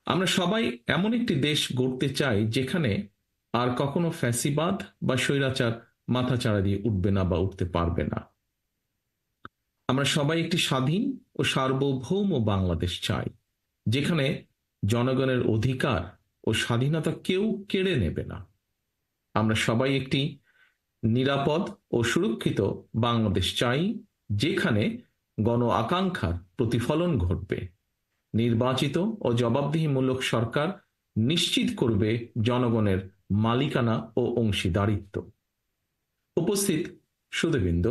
আমরা সবাই এমন একটি দেশ গড়তে চাই যেখানে আর কখনো ফ্যাসিবাদ বা স্বৈরাচার মাথাচাড়া দিয়ে উঠবে না বা উঠতে পারবে না। আমরা সবাই একটি স্বাধীন ও সার্বভৌম বাংলাদেশ চাই, যেখানে জনগণের অধিকার ও স্বাধীনতা কেউ কেড়ে নেবে না। আমরা সবাই একটি নিরাপদ ও সুরক্ষিত বাংলাদেশ চাই, যেখানে গণ আকাঙ্ক্ষার প্রতিফলন ঘটবে। নির্বাচিত ও জবাবদিহিমূলক সরকার নিশ্চিত করবে জনগণের মালিকানা ও অংশীদারিত্ব। উপস্থিত সুধীবৃন্দ,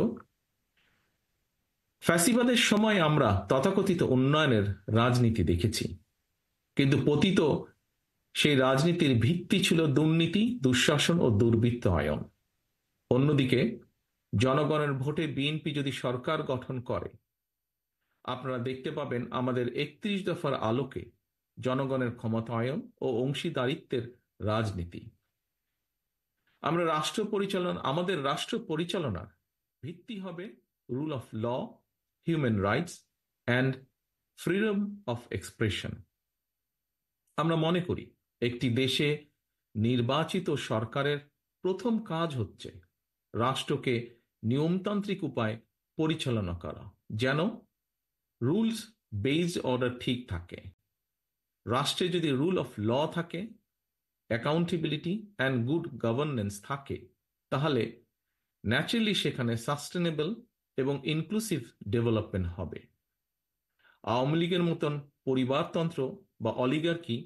ফ্যাসিবাদের সময় আমরা তথাকথিত উন্নয়নের রাজনীতি দেখেছি, কিন্তু পতিত সেই রাজনীতির ভিত্তি ছিল দুর্নীতি, দুঃশাসন ও দুর্বৃত্তায়ন। অন্যদিকে জনগণের ভোটে বিএনপি যদি সরকার গঠন করে, আপনারা দেখতে পাবেন আমাদের 31 দফার আলোকে জনগণের ক্ষমতায়ন ও অংশীদারিত্বের রাজনীতি। আমাদের রাষ্ট্র পরিচালনার ভিত্তি হবে rule of law, human rights and freedom of expression. আমরা মনে করি একটি দেশে নির্বাচিত সরকারের প্রথম কাজ হচ্ছে রাষ্ট্রকে নিয়মতান্ত্রিক উপায়ে পরিচালনা করা, যেন রুলস বেসড অর্ডার ঠিক থাকে। রাষ্ট্রে যদি রুল অফ ল থাকে, অ্যাকাউন্টেবিলিটি অ্যান্ড গুড গভর্নেন্স থাকে, তাহলে ন্যাচারালি সেখানে সাস্টেনেবল এবং ইনক্লুসিভ ডেভেলপমেন্ট হবে। আওয়ামী লীগের মতন পরিবারতন্ত্র বা অলিগার্কি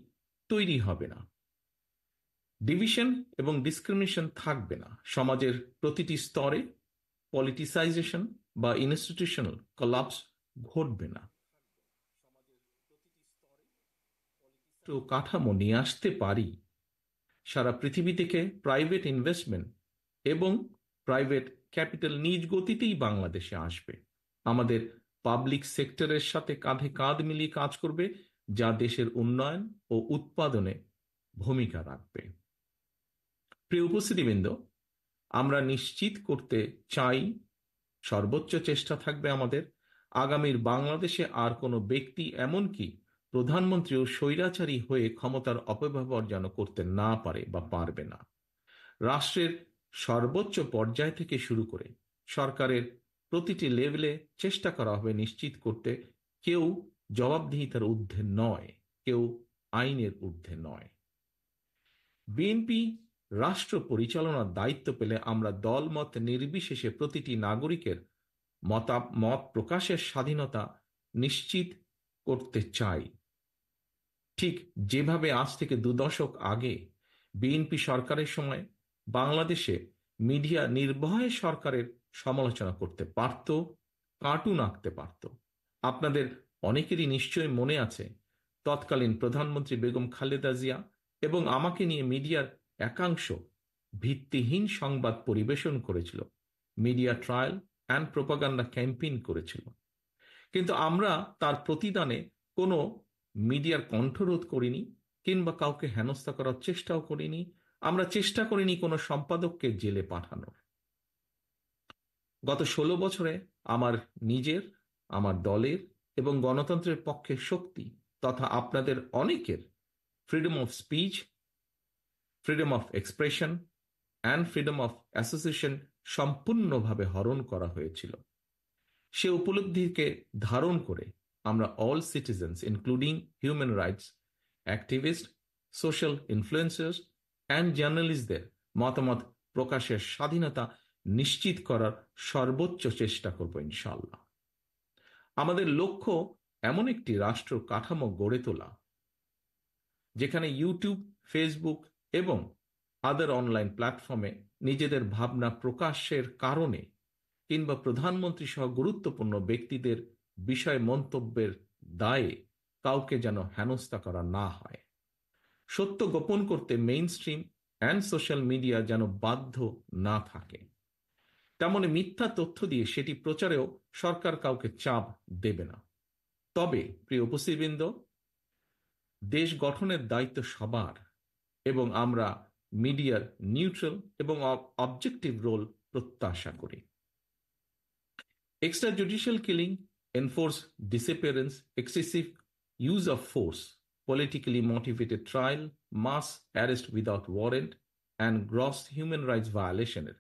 তৈরি হবে না। ডিভিশন এবং ডিসক্রিমিনেশন থাকবে না। সমাজের প্রতিটি স্তরে পলিটিসাইজেশন বা ইনস্টিটিউশনাল কলাপস ঘটবে না। কাঠামো নিয়ে আসতে পারি, সারা পৃথিবী থেকে প্রাইভেট ইনভেস্টমেন্ট এবং প্রাইভেট ক্যাপিটাল নিজ গতিতেই বাংলাদেশে আসবে। আমাদের পাবলিক সেক্টরের সাথে কাঁধে কাঁধ মিলিয়ে কাজ করবে, যা দেশের উন্নয়ন ও উৎপাদনে ভূমিকা রাখবে। প্রিয় উপস্থিতিবৃন্দ, আমরা নিশ্চিত করতে চাই, সর্বোচ্চ চেষ্টা থাকবে আমাদের, আগামীর বাংলাদেশে আর কোনো ব্যক্তি, এমনকি প্রধানমন্ত্রীও স্বৈরাচারী হয়ে ক্ষমতার অপব্যবহার যেন করতে না পারে বা পারবে না। রাষ্ট্রের সর্বোচ্চ পর্যায় থেকে শুরু করে সরকারের প্রতিটি লেভেলে চেষ্টা করা হবে নিশ্চিত করতে কেউ জবাবদিহিতার ঊর্ধ্বে নয়, কেউ আইনের ঊর্ধ্বে নয়। বিএনপি রাষ্ট্র পরিচালনার দায়িত্ব পেলে আমরা দলমত নির্বিশেষে প্রতিটি নাগরিকের মত প্রকাশের স্বাধীনতা নিশ্চিত করতে চাই। ঠিক যেভাবে আজ থেকে 2 দশক আগে বিএনপি সরকারের সময় বাংলাদেশে মিডিয়া নির্ভয়ে সরকারের সমালোচনা করতে পারত, কার্টুন আঁকতে পারত। আপনাদের অনেকেরই নিশ্চয়ই মনে আছে, তৎকালীন প্রধানমন্ত্রী বেগম খালেদা জিয়া এবং আমাকে নিয়ে মিডিয়ার একাংশ ভিত্তিহীন সংবাদ পরিবেশন করেছিল, media trial and propaganda campaign করেছিল। কিন্তু আমরা তার প্রতিদানে কোনো মিডিয়ার কণ্ঠরোধ করিনি, কিংবা কাউকে হেনস্থা করার চেষ্টাও করিনি। আমরা চেষ্টা করিনি কোনো সম্পাদককে জেলে পাঠানোর। গত 16 বছরে আমার নিজের, আমার দলের এবং গণতন্ত্রের পক্ষে শক্তি তথা আপনাদের অনেকের freedom of speech, freedom of expression and freedom of association সম্পূর্ণভাবে হরণ করা হয়েছিল। সে উপলব্ধিকে ধারণ করে আমরা all citizens including human rights activist, social influencers and জার্নালিস্টদের মতামত প্রকাশের স্বাধীনতা নিশ্চিত করার সর্বোচ্চ চেষ্টা করব ইনশাআল্লাহ। আমাদের লক্ষ্য এমন একটি রাষ্ট্র কাঠামো গড়ে তোলা, যেখানে ইউটিউব, ফেসবুক এবং আদার অনলাইন প্ল্যাটফর্মে নিজেদের ভাবনা প্রকাশের কারণে কিংবা প্রধানমন্ত্রী সহ গুরুত্বপূর্ণ ব্যক্তিদের বিষয় মন্তব্যের দায়ে কাউকে যেন হেনস্থা করা না হয়। সত্য গোপন করতে main stream and social media যেন বাধ্য না থাকে, তেমনি মিথ্যা তথ্য দিয়ে সেটি প্রচারেও সরকার কাউকে চাপ দেবে না। তবে প্রিয় উপস্থিতবৃন্দ, দেশ গঠনের দায়িত্ব সবার, এবং আমরা মিডিয়ার নিউট্রাল এবং অবজেক্টিভ রোল প্রত্যাশা করি। Extrajudicial killing, enforced disappearance, excessive use of force, politically motivated trial, mass arrest without warrant, and gross human rights ভায়োলেশনের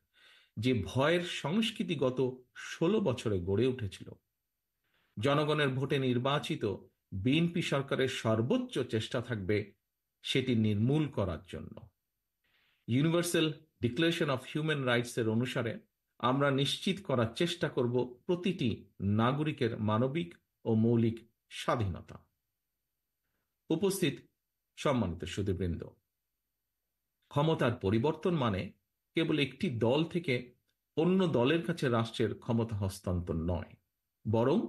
যে ভয়ের সংস্কৃতি গত 16 বছরে গড়ে উঠেছিল, জনগণের ভোটে নির্বাচিত বিএনপি সরকারের সর্বোচ্চ চেষ্টা থাকবে সেটি নির্মূল করার জন্য। Universal declaration of human rights এর অনুসারে আমরা নিশ্চিত করার চেষ্টা করব প্রতিটি নাগরিকের মানবিক ও মৌলিক স্বাধীনতা। উপস্থিত সম্মানিত সুধীবৃন্দ, ক্ষমতার পরিবর্তন মানে কেবল একটি দল থেকে অন্য দলের কাছে রাষ্ট্রের ক্ষমতা হস্তান্তর নয়, বরং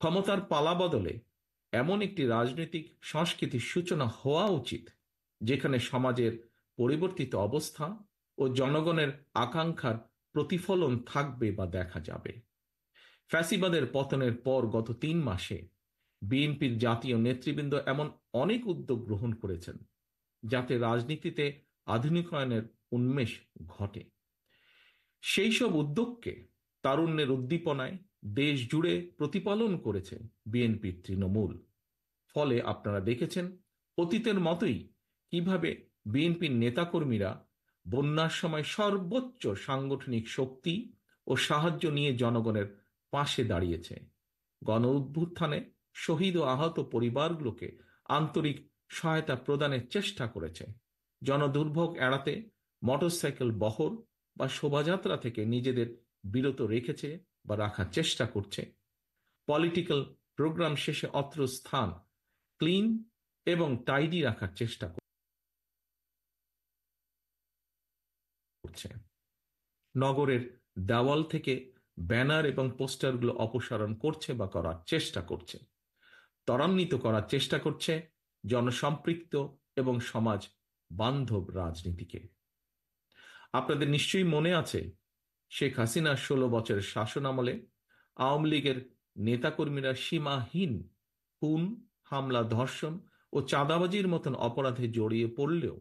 ক্ষমতার পালা বদলে এমন একটি রাজনৈতিক সংস্কৃতির সূচনা হওয়া উচিত যেখানে সমাজের পরিবর্তিত অবস্থা ও জনগণের আকাঙ্ক্ষার প্রতিফলন থাকবে বা দেখা যাবে। ফ্যাসিবাদের পতনের পর গত 3 মাসে বিএনপির জাতীয় নেতৃবৃন্দ এমন অনেক উদ্যোগ গ্রহণ করেছেন যাতে রাজনীতিতে আধুনিকায়নের উন্মেষ ঘটে। সেই সব উদ্যোগকে তারুণ্যের উদ্দীপনায় দেশ জুড়ে প্রতিপালন করেছে বিএনপির তৃণমূল। ফলে আপনারা দেখেছেন অতীতের মতোই কিভাবে বিএনপির নেতাকর্মীরা বন্যার সময় সর্বোচ্চ সাংগঠনিক শক্তি ও সাহায্য নিয়ে জনগণের পাশে দাঁড়িয়েছে, গণ অভ্যুত্থানে শহীদ ও আহত পরিবারগুলোকে আন্তরিক সহায়তা প্রদানের চেষ্টা করেছে, জনদুর্ভোগ এড়াতে মোটরসাইকেল বহর বা শোভাযাত্রা থেকে নিজেদের বিরত রেখেছে বা রাখার চেষ্টা করছে, পলিটিক্যাল প্রোগ্রাম শেষে অত্র স্থান ক্লিন এবং টাইডি রাখার চেষ্টা করছে, নগরের দেওয়াল থেকে ব্যানার এবং পোস্টারগুলো অপসারণ করছে বা করার চেষ্টা করছে, ত্বরান্বিত করার চেষ্টা করছে জনসম্পৃক্ত এবং সমাজ বান্ধব রাজনীতিকে। আপনাদের নিশ্চয়ই মনে আছে শেখ হাসিনার 16 বছরের শাসন আমলে আওয়ামী লীগের নেতাকর্মীরা সীমাহীন খুন, হামলা, ধর্ষণ ও চাঁদাবাজির মতন অপরাধে জড়িয়ে পড়লেও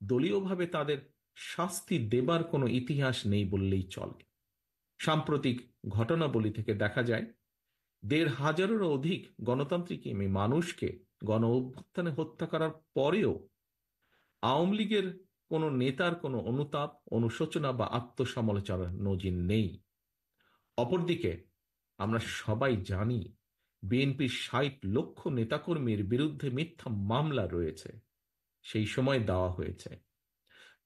দলীয়ভাবে তাদের শাস্তি দেবার কোনো ইতিহাস নেই বললেই চলে। সাম্প্রতিক ঘটনাবলী থেকে দেখা যায় 1,500-এরও অধিক গণতান্ত্রিক মানুষকে গণ অভ্যুত্থানে হত্যা করার পরেও আওয়ামী লীগের কোনো নেতার কোনো অনুতাপ, অনুশোচনা বা আত্মসমালোচনার নজির নেই। অপরদিকে আমরা সবাই জানি বিএনপির 60 লক্ষ নেতাকর্মীর বিরুদ্ধে মিথ্যা মামলা রয়েছে, সেই সময় দেওয়া হয়েছে।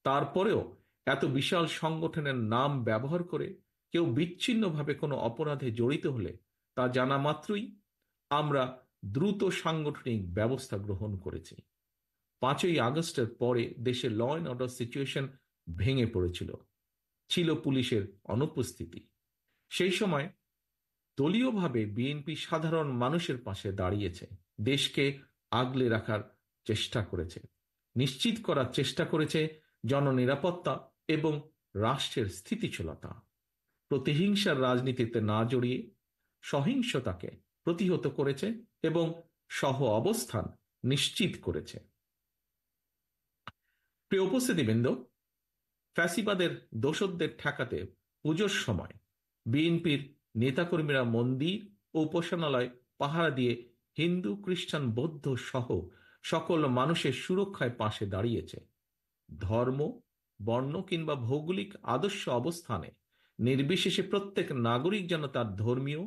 তারপরেও এত বিশাল সংগঠনের নাম ব্যবহার করে কেউ বিচ্ছিন্নভাবে কোনো অপরাধে জড়িত হলে তা জানা মাত্রই আমরা দ্রুত সাংগঠনিক ব্যবস্থা গ্রহণ করেছি। 5ই আগস্টের পরে দেশে ল অ্যান্ড অর্ডার সিচুয়েশন ভেঙে পড়েছিল, ছিল পুলিশের অনুপস্থিতি। সেই সময় দলীয়ভাবে বিএনপি সাধারণ মানুষের পাশে দাঁড়িয়েছে, দেশকে আগলে রাখার চেষ্টা করেছে, নিশ্চিত করার চেষ্টা করেছে জননিরাপত্তা এবং রাষ্ট্রের স্থিতিশীলতা, প্রতিহিংসার রাজনীতিতে না জড়িয়ে সহিংসতাকে প্রতিহত করেছে এবং সহ অবস্থান নিশ্চিত করেছে। প্রিয় উপস্থিতিবৃন্দ, ফ্যাসিবাদের দোসরদের ঠেকাতে পুজোর সময় বিএনপির নেতাকর্মীরা মন্দির ও উপাসনালয় পাহারা দিয়ে হিন্দু, খ্রিস্টান, বৌদ্ধ সহ সকল মানুষের সুরক্ষায় পাশে দাঁড়িয়েছে। ধর্ম, বর্ণ কিংবা ভৌগোলিক আদর্শ অবস্থানে নির্বিশেষে প্রত্যেক নাগরিক যেন তার ধর্মীয়,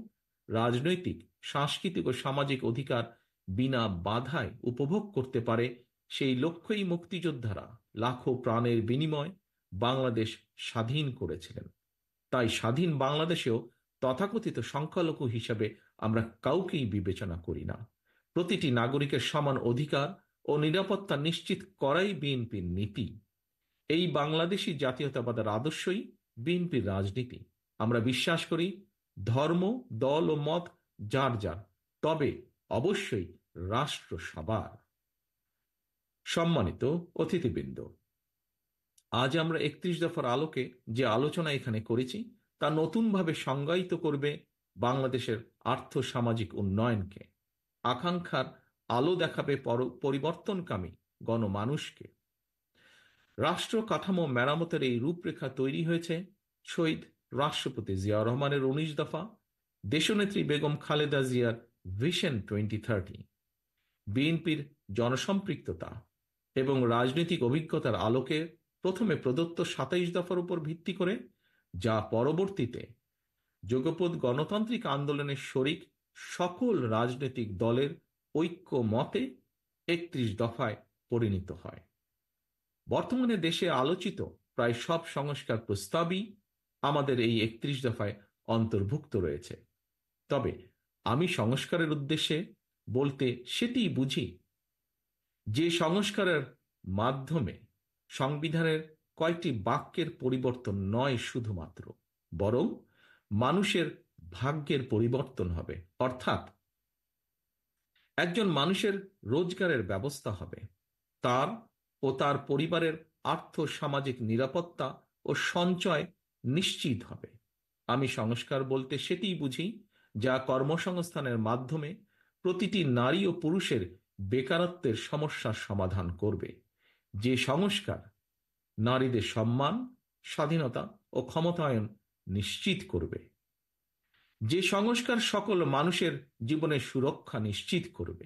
রাজনৈতিক, সাংস্কৃতিক ও সামাজিক অধিকার বিনা বাধায় উপভোগ করতে পারে, সেই লক্ষ্যেই মুক্তিযোদ্ধারা লাখো প্রাণের বিনিময় বাংলাদেশ স্বাধীন করেছিলেন। তাই স্বাধীন বাংলাদেশেও তথাকথিত সংখ্যালঘু হিসাবে আমরা কাউকেই বিবেচনা করি না। প্রতিটি নাগরিকের সমান অধিকার ও নিরাপত্তা নিশ্চিত করাই বিএনপির নীতি। এই বাংলাদেশী জাতীয়তাবাদের আদর্শই বিএনপির রাজনীতি। আমরা বিশ্বাস করি ধর্ম, দল ও মত যার যার, তবে অবশ্যই রাষ্ট্র সবার। সম্মানিত অতিথিবৃন্দ, আজ আমরা 31 দফার আলোকে যে আলোচনা এখানে করেছি তা নতুনভাবে সংজ্ঞায়িত করবে বাংলাদেশের আর্থ সামাজিক উন্নয়নকে, আকাঙ্ক্ষার আলো দেখাবে পরিবর্তনকামী গণমানুষকে। রাষ্ট্র কাঠামো মেরামতের এই রূপরেখা তৈরি হয়েছে শহীদ রাষ্ট্রপতি জিয়াউর রহমানের 19 দফা, দেশনেত্রী বেগম খালেদা জিয়ার ভিশন 2030, বিএনপির জনসম্পৃক্ততা এবং রাজনৈতিক অভিজ্ঞতার আলোকে প্রথমে প্রদত্ত ২৭ দফার উপর ভিত্তি করে, যা পরবর্তীতে যুগপৎ গণতান্ত্রিক আন্দোলনের শরিক সকল রাজনৈতিক দলের ঐক্য মতে ৩১ দফায় পরিণত হয়। বর্তমানে দেশে আলোচিত প্রায় সব সংস্কার প্রস্তাবই আমাদের এই ৩১ দফায় অন্তর্ভুক্ত রয়েছে। তবে আমি সংস্কারের উদ্দেশ্যে বলতে সেটিই বুঝি যে সংস্কারের মাধ্যমে সংবিধানের কয়েকটি বাক্যের পরিবর্তন নয় শুধুমাত্র, বরং মানুষের ভাগ্যের পরিবর্তন হবে। অর্থাৎ একজন মানুষের রোজগারের ব্যবস্থা হবে, তার ও তার পরিবারের আর্থ সামাজিক নিরাপত্তা ও সঞ্চয় নিশ্চিত হবে। আমি সংস্কার বলতে সেটিই বুঝি যা কর্মসংস্থানের মাধ্যমে প্রতিটি নারী ও পুরুষের বেকারত্বের সমস্যার সমাধান করবে। যে সংস্কার নারীদের সম্মান, স্বাধীনতা ও ক্ষমতায়ন নিশ্চিত করবে। যে সংস্কার সকল মানুষের জীবনের সুরক্ষা নিশ্চিত করবে।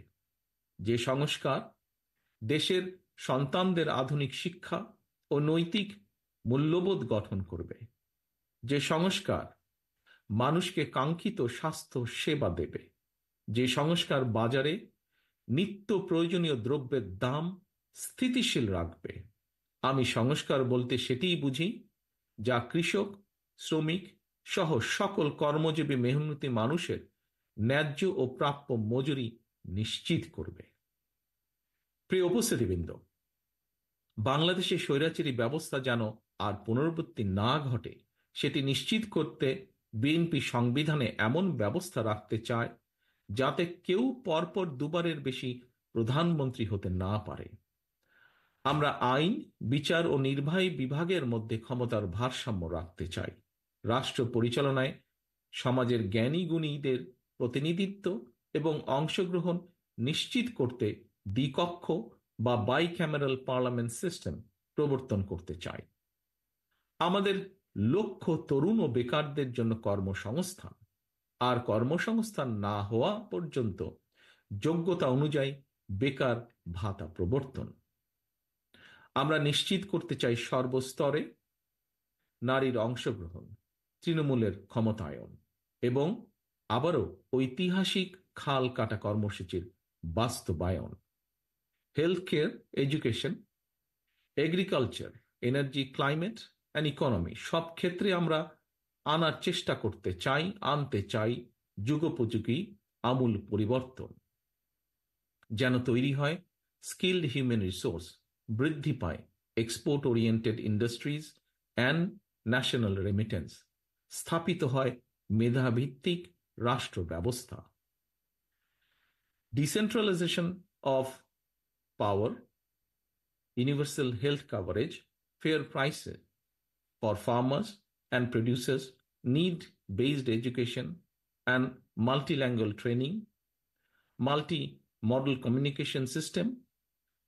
যে সংস্কার দেশের সন্তানদের আধুনিক শিক্ষা ও নৈতিক মূল্যবোধ গঠন করবে। যে সংস্কার মানুষকে কাঙ্ক্ষিত স্বাস্থ্য সেবা দেবে। যে সংস্কার বাজারে নিত্য প্রয়োজনীয় দ্রব্যের দাম স্থিতিশীল রাখবে। আমি সংস্কার বলতে সেটিই বুঝি যা কৃষক, শ্রমিক সহ সকল কর্মজীবী মেহনতি মানুষের ন্যায্য ও প্রাপ্য মজুরি নিশ্চিত করবে। প্রিয় উপস্থিতিবৃন্দ, বাংলাদেশের স্বৈরাচারী ব্যবস্থা যেন আর পুনরাবৃত্তি না ঘটে সেটি নিশ্চিত করতে বিএনপি সংবিধানে এমন ব্যবস্থা রাখতে চায় যাতে কেউ পরপর দুবারের বেশি প্রধানমন্ত্রী হতে না পারে। আমরা আইন, বিচার ও নির্বাহী বিভাগের মধ্যে ক্ষমতার ভারসাম্য রাখতে চাই। রাষ্ট্র পরিচালনায় সমাজের জ্ঞানী গুণীদের প্রতিনিধিত্ব এবং অংশগ্রহণ নিশ্চিত করতে দ্বিকক্ষ বা বাইক্যামেরাল পার্লামেন্ট সিস্টেম প্রবর্তন করতে চাই। আমাদের লক্ষ্য তরুণ ও বেকারদের জন্য কর্মসংস্থান, আর কর্মসংস্থান না হওয়া পর্যন্ত যোগ্যতা অনুযায়ী বেকার ভাতা প্রবর্তন। আমরা নিশ্চিত করতে চাই সর্বস্তরে নারীর অংশগ্রহণ, তৃণমূলের ক্ষমতায়ন এবং আবারও ঐতিহাসিক খাল কাটা কর্মসূচির বাস্তবায়ন। Health care, education, agriculture, energy, climate and economy সব ক্ষেত্রে আমরা আনতে চাই যুগোপযোগী আমূল পরিবর্তন, যেন তৈরি হয় স্কিলড হিউম্যান রিসোর্স, বৃদ্ধি পায় export oriented industries and national remittance, স্থাপিত হয় মেধাভিত্তিক রাষ্ট্র ব্যবস্থা। Decentralisation of power, universal health coverage, fair prices for farmers and producers, need-based education and multilingual training, multi-modal communication system,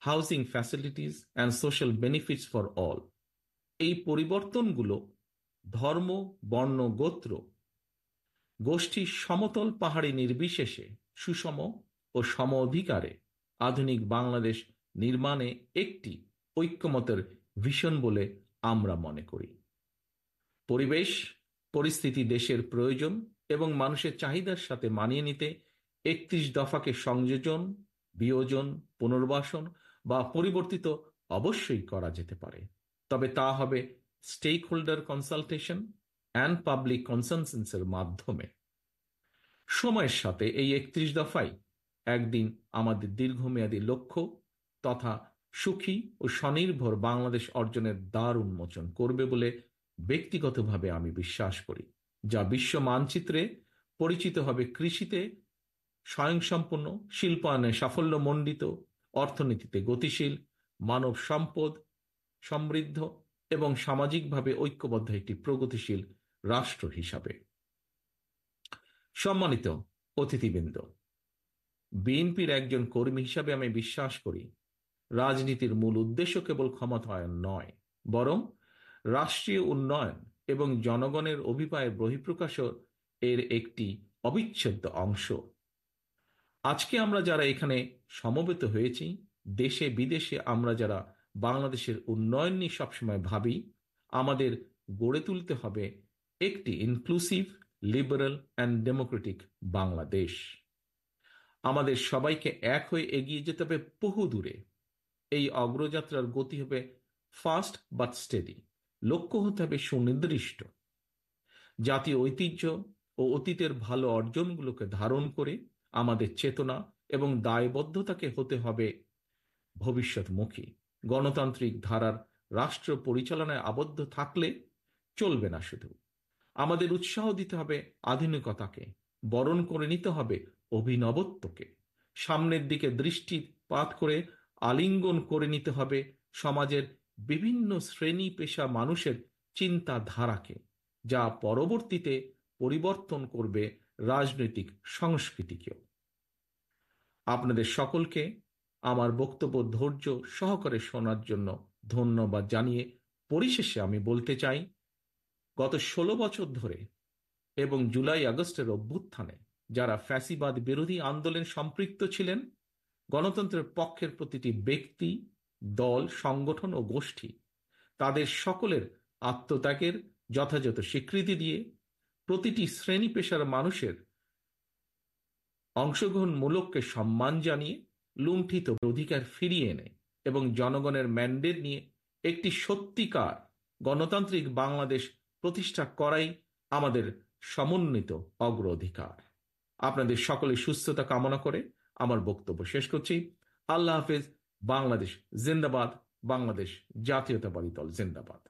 housing facilities and social benefits for all. এই পরিবর্তনগুলো ধর্ম, বর্ণ, গোত্র, গোষ্ঠীর সমতল পাহাড়ি নির্বিশেষে সুষম ও সম অধিকারে আধুনিক বাংলাদেশ নির্মাণে একটি ঐক্যমতের ভিশন বলে আমরা মনে করি। পরিবেশ পরিস্থিতি, দেশের প্রয়োজন এবং মানুষের চাহিদার সাথে মানিয়ে নিতে ৩১ দফাকে সংযোজন, বিয়োজন, পুনর্বাসন বা পরিবর্তিত অবশ্যই করা যেতে পারে। তবে তা হবে stakeholder consultation and public কনসেনসাসের মাধ্যমে। সময়ের সাথে এই ৩১ দফাই একদিন আমাদের দীর্ঘমেয়াদী লক্ষ্য তথা সুখী ও স্বনির্ভর বাংলাদেশ অর্জনের দ্বার উন্মোচন করবে বলে ব্যক্তিগতভাবে আমি বিশ্বাস করি, যা বিশ্ব মানচিত্রে পরিচিত হবে কৃষিতে স্বয়ংসম্পূর্ণ, শিল্পায়নে সাফল্যমণ্ডিত, অর্থনীতিতে গতিশীল, মানব সম্পদ সমৃদ্ধ এবং সামাজিকভাবে ঐক্যবদ্ধ একটি প্রগতিশীল রাষ্ট্র হিসাবে। সম্মানিত অতিথিবৃন্দ, বিএনপির একজন কর্মী হিসাবে আমি বিশ্বাস করি রাজনীতির মূল উদ্দেশ্য কেবল ক্ষমতায়ন নয়, বরং রাষ্ট্রীয় উন্নয়ন এবং জনগণের অভিপ্রায়ের বহিঃপ্রকাশ এর একটি অবিচ্ছেদ্য অংশ। আজকে আমরা যারা এখানে সমবেত হয়েছি, দেশে বিদেশে আমরা যারা বাংলাদেশের উন্নয়ন নিয়ে সবসময় ভাবি, আমাদের গড়ে তুলতে হবে একটি inclusive, liberal and Democratic Bangladesh. আমাদের সবাইকে এক হয়ে এগিয়ে যেতে হবে বহু দূরে। এই অগ্রযাত্রার গতি হবে ফাস্ট বাট স্টেডি। লক্ষ্য হতে হবে সুনির্দিষ্ট। জাতীয় ঐতিহ্য ও অতীতের ভালো অর্জনগুলোকে ধারণ করে আমাদের চেতনা এবং দায়বদ্ধতাকে হতে হবে ভবিষ্যৎমুখী। গণতান্ত্রিক ধারার রাষ্ট্র পরিচালনায় আবদ্ধ থাকলে চলবে না। শুধু আমাদের উৎসাহ দিতে হবে আধুনিকতাকে, বরণ করে নিতে হবে অভিনবত্বকে, সামনের দিকে দৃষ্টিপাত করে আলিঙ্গন করে নিতে হবে সমাজের বিভিন্ন শ্রেণী পেশা মানুষের চিন্তাধারাকে, যা পরবর্তীতে পরিবর্তন করবে রাজনৈতিক সংস্কৃতিকেও। আপনাদের সকলকে আমার বক্তব্য ধৈর্য সহকারে শোনার জন্য ধন্যবাদ জানিয়ে পরিশেষে আমি বলতে চাই, গত 16 বছর ধরে এবং জুলাই আগস্টের অভ্যুত্থানে যারা ফ্যাসিবাদ বিরোধী আন্দোলনে সম্পৃক্ত ছিলেন, গণতন্ত্রের পক্ষের প্রতিটি ব্যক্তি, দল, সংগঠন ও গোষ্ঠী তাদের সকলের আত্মত্যাগের যথাযথ স্বীকৃতি দিয়ে প্রতিটি শ্রেণী পেশার মানুষের অংশগ্রহণমূলককে সম্মান জানিয়ে লুণ্ঠিত অধিকার ফিরিয়ে এনে এবং জনগণের ম্যান্ডেট নিয়ে একটি সত্যিকার গণতান্ত্রিক বাংলাদেশ প্রতিষ্ঠা করাই আমাদের সমন্বিত অগ্রাধিকার। আপনাদের সকলের সুস্থতা কামনা করে আমার বক্তব্য শেষ করছি। আল্লাহ হাফেজ। বাংলাদেশ জিন্দাবাদ। বাংলাদেশ জাতীয়তাবাদী দল জিন্দাবাদ।